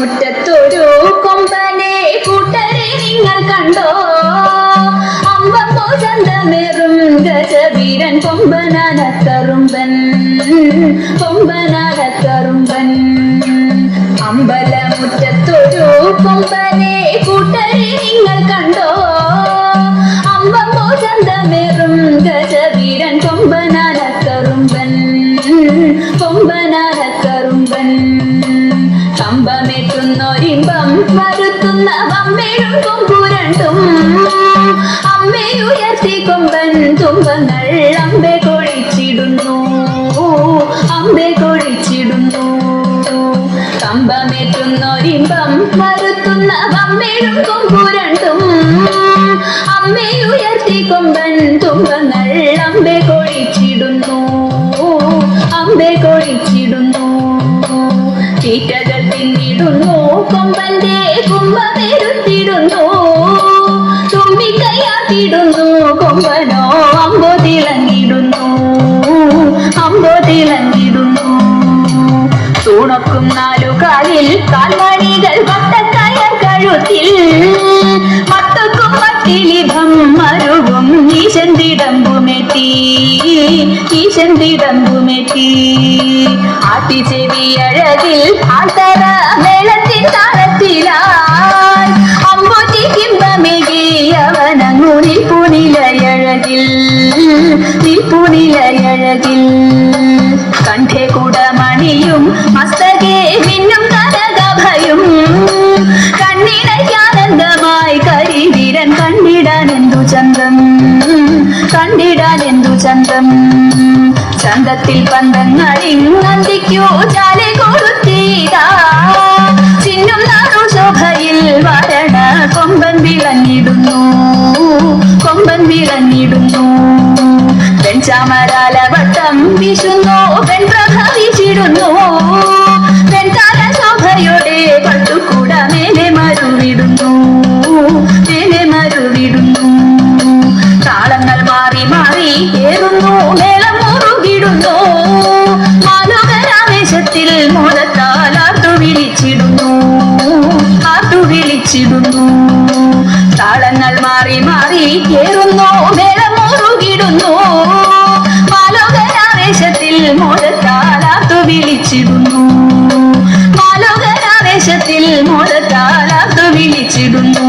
മുറ്റത്തൊരു കൊമ്പനെ കൂട്ടരെ നിങ്ങൾ കണ്ടോ? അമ്പമ്പോ ചന്തമേറും ഗജവീരൻ കൊമ്പനാനക്കറുമ്പൻ, കൊമ്പനാനക്കറുമ്പൻ. അമ്പലമുറ്റത്തൊരു കൊമ്പനെ കൂട്ടരെ നിങ്ങൾ കണ്ടോ? അമ്പമ്പോ ചന്തമേറും ഗജവീരൻ കൊമ്പനാനക്കറുമ്പൻ, കൊമ്പനാനക്കറുമ്പൻ. കമ്പമേറ്റുന്നൊരിമ്പം വരുത്തുന്ന വമ്മേഴും കൊമ്പുരണ്ടും അമ്മയുയർത്തി കൊമ്പൻ തുമ്പങ്ങൾ അമ്പെ കൊഴിച്ചിടുന്നു, അമ്പെ കൊഴിച്ചിടുന്നു. കമ്പമേറ്റുന്നൊരിമ്പം വരുത്തുന്ന വമ്മേഴും കൊമ്പുരണ്ടും അമ്മയുയർത്തി കൊമ്പൻ തുമ്പങ്ങൾ അമ്പെ കൊഴിച്ചിടുന്നു, അമ്പെ കൊഴിച്ചിടുന്നു. തീറ്റകൾ തിന്നിടുന്നു കൊമ്പന്റെ കുമ്പമേരുത്തിടുന്നു, തുമ്പിക്കൈയാട്ടിടുന്നു കൊമ്പനോ അമ്പോ തിളങ്ങിടുന്നു, അമ്പോ തിളങ്ങിടുന്നു. തൂണക്കും നാലുകാലിൽ കാൽമണികൾ വട്ടക്കയർ കഴുത്തിൽ മത്തക്കും മട്ടിലിഭം മരുവും ഈശന്തിടമ്പുമെത്തി, ഈശന്തിടമ്പുമെത്തി. ആട്ടിച്ചെവിയഴകിൽ ആൾത്തറ മേളത്തിൻ താളത്തിലാൽ അമ്പൊറ്റിക്കിമ്പമേകിയവനങ്ങു നിൽപ്പുനിലയഴകിൽ, നിൽപ്പുനിലയഴകിൽ. കണ്ഠേ കുടമണിയും മസ്തകേ മിന്നും കനകഭയും കണ്ണിടയ്ക്കാനന്ദമായി കരിവീരൻ കണ്ടിടാൻ എന്തു ചന്തം, കണ്ടിടാൻ എന്തു ചന്തം. ചന്തത്തിൽ പന്തങ്ങളിങ്ങന്തിക്കു ചാലെ കൊടുത്തീതാ ചിന്നും നാടു ശോഭയിൽ വരണ കൊമ്പൻ വിളങ്ങിടുന്നു, കൊമ്പൻ വിളങ്ങിടുന്നു. വെൺചാമരാലവട്ടം വീശുന്നു വെൺപ്രഭ വീശിടുന്നു, വെൺകാല ശോഭയുടെ പട്ടുകൂട മേലെ മരുവിടുന്നു, മേലെ മരുവിടുന്നു. താളങ്ങൾ മാറി മാറി ഏറുന്നു മേളം മുറുകിടുന്നു, മാലോകരാവേശത്തിൽ മോദത്താൽ ആർത്തു വിളിച്ചിടുന്നു, ആർത്തു വിളിച്ചിടുന്നു. താളങ്ങൾ മാറി മാറി ഏറുന്നു മേളം മുറുകിടുന്നു, മാലോകരാവേശത്തിൽ മോദത്താൽ ആർത്തു വിളിച്ചിടുന്നു, മാലോകരാവേശത്തിൽ മോദത്താൽ ആർത്തു വിളിച്ചിടുന്നു.